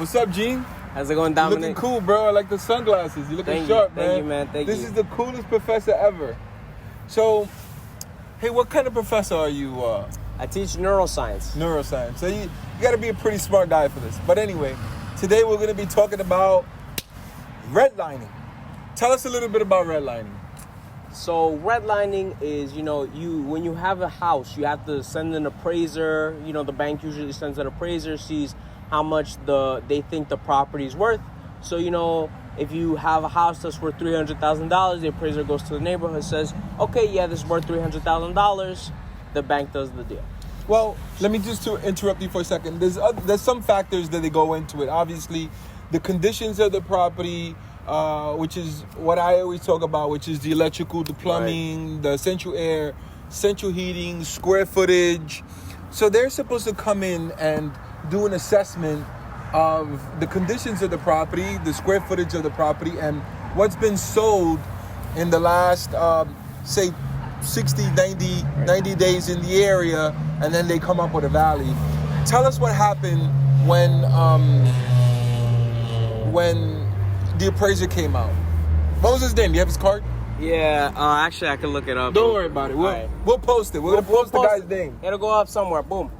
What's up, Gene? How's it going, You Dominic? looking cool, bro. I like the sunglasses. You looking sharp, man. Thank you, man. Thank you. This is the coolest professor ever. So, hey, what kind of professor are you? I teach neuroscience. Neuroscience. So you got to be a pretty smart guy for this. But anyway, today we're going to be talking about redlining. Tell us a little bit about redlining. So redlining is, when you have a house, you have to send an appraiser. The bank usually sends an appraiser, sees how much they think the property is worth. So, if you have a house that's worth $300,000, the appraiser goes to the neighborhood, says, okay, yeah, this is worth $300,000. The bank does the deal. Well, let me just interrupt you for a second. There's some factors that they go into it. Obviously, the conditions of the property, which is what I always talk about, which is the electrical, the plumbing, right, the central air, central heating, square footage. So they're supposed to come in and do an assessment of the conditions of the property, the square footage of the property, and what's been sold in the last, say, 60, 90 days in the area, and then they come up with a value. Tell us what happened when the appraiser came out. What was his name? Do you have his card? Yeah, actually I can look it up. Don't worry about it. We'll post it. We're going to post the guy's name. It'll go up somewhere. Boom.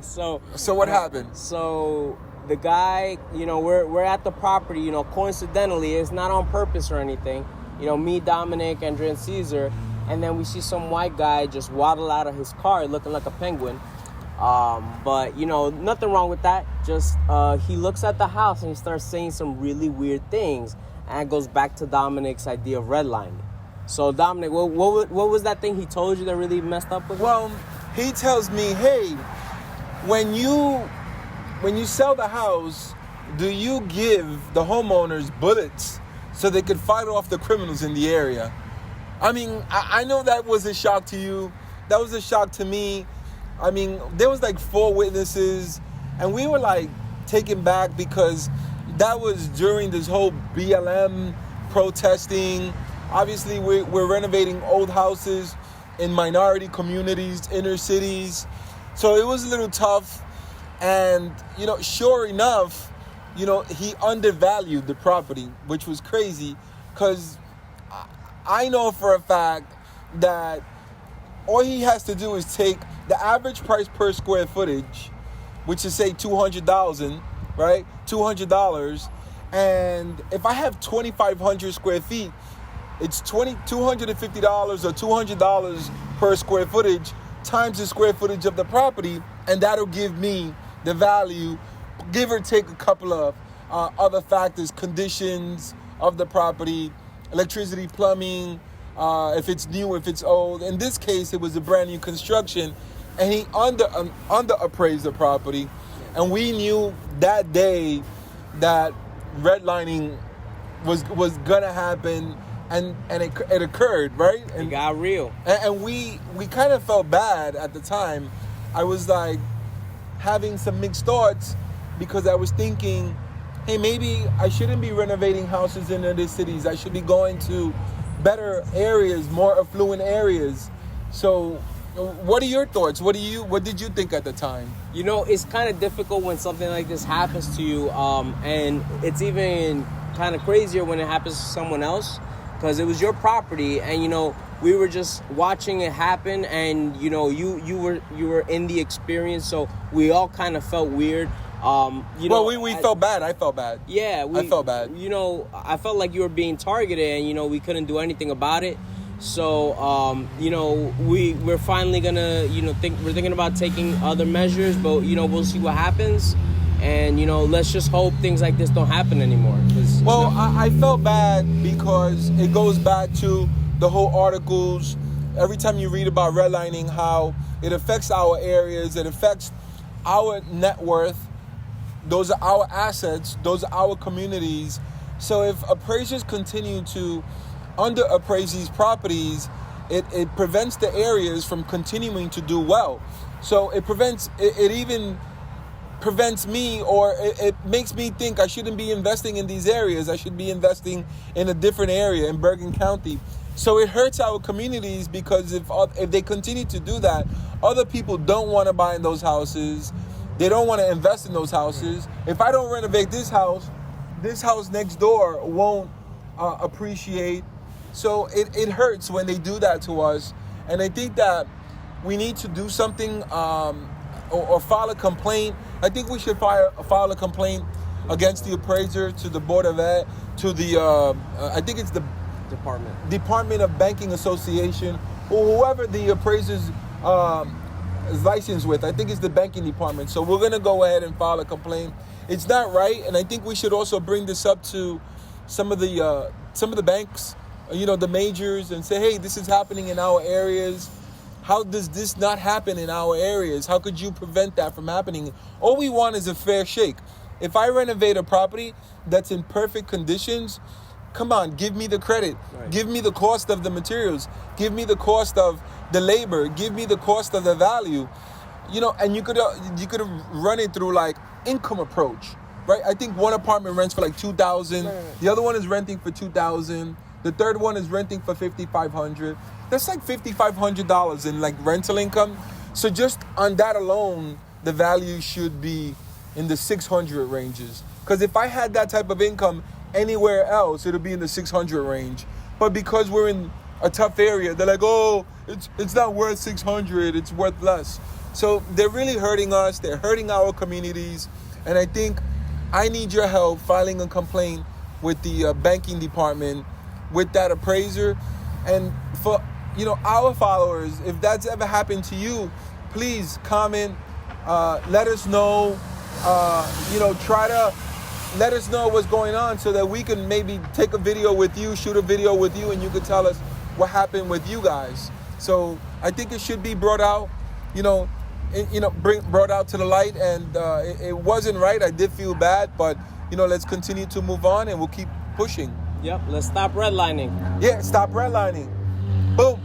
So what happened? So the guy, we're at the property, coincidentally, it's not on purpose or anything. Me, Dominic, Andrea, and Caesar, and then we see some white guy just waddle out of his car looking like a penguin. But, nothing wrong with that. Just he looks at the house and he starts saying some really weird things. And it goes back to Dominic's idea of redlining. So, Dominic, what was that thing he told you that really messed up with you? Well, he tells me, hey, when you sell the house, do you give the homeowners bullets so they could fight off the criminals in the area? I mean, I know that was a shock to you. That was a shock to me. I mean, there was like 4 witnesses, and we were like taken back because that was during this whole BLM protesting. Obviously, we're renovating old houses in minority communities, inner cities. So it was a little tough. And, sure enough, he undervalued the property, which was crazy because I know for a fact that all he has to do is take the average price per square footage, which is say $200,000, right? $200. And if I have 2,500 square feet, it's $250 or $200 per square footage times the square footage of the property, and that'll give me the value, give or take a couple of other factors, conditions of the property, electricity, plumbing, if it's new, if it's old. In this case, it was a brand new construction, and he under appraised the property, and we knew that day that redlining was gonna happen. And it occurred, right? And it got real. And we kind of felt bad at the time. I was like having some mixed thoughts because I was thinking, hey, maybe I shouldn't be renovating houses in other cities. I should be going to better areas, more affluent areas. So what are your thoughts? What did you think at the time? It's kind of difficult when something like this happens to you. And it's even kind of crazier when it happens to someone else. Because it was your property, and we were just watching it happen, and you were in the experience, so we all kind of felt weird. We felt bad. I felt bad. Yeah, I felt bad. I felt like you were being targeted, and we couldn't do anything about it. So we're finally gonna we're thinking about taking other measures, but we'll see what happens. And, let's just hope things like this don't happen anymore. Well, I felt bad because it goes back to the whole articles. Every time you read about redlining, how it affects our areas, it affects our net worth. Those are our assets. Those are our communities. So if appraisers continue to underappraise these properties, it prevents the areas from continuing to do well. So it even prevents me, or it makes me think I shouldn't be investing in these areas. I should be investing in a different area in Bergen County. So it hurts our communities because if they continue to do that, other people don't want to buy in those houses. They don't want to invest in those houses. If I don't renovate this house next door won't appreciate. So it hurts when they do that to us. And I think that we need to do something or file a complaint. I think we should file a complaint against the appraiser to the Board of Ed, to the, I think it's the Department of Banking Association, or whoever the appraisers is licensed with. I think it's the banking department. So we're going to go ahead and file a complaint. It's not right, and I think we should also bring this up to some of the banks, the majors, and say, hey, this is happening in our areas. How does this not happen in our areas? How could you prevent that from happening? All we want is a fair shake. If I renovate a property that's in perfect conditions, come on, give me the credit. Right. Give me the cost of the materials. Give me the cost of the labor. Give me the cost of the value. And you could run it through like income approach, right? I think one apartment rents for like $2,000. Right. The other one is renting for $2,000. The third one is renting for $5,500. That's like $5,500 in like rental income. So just on that alone, the value should be in the 600 ranges. Because if I had that type of income anywhere else, it'll be in the 600 range. But because we're in a tough area, they're like, oh, it's not worth 600, it's worth less. So they're really hurting us. They're hurting our communities. And I think I need your help filing a complaint with the banking department, with that appraiser. And for our followers, if that's ever happened to you, please comment, let us know, try to let us know what's going on so that we can maybe take a video with you, shoot a video with you, and you can tell us what happened with you guys. So I think it should be brought out, brought out to the light. And it wasn't right. I did feel bad, but let's continue to move on and we'll keep pushing. Yep. Let's stop redlining. Yeah, stop redlining. Boom.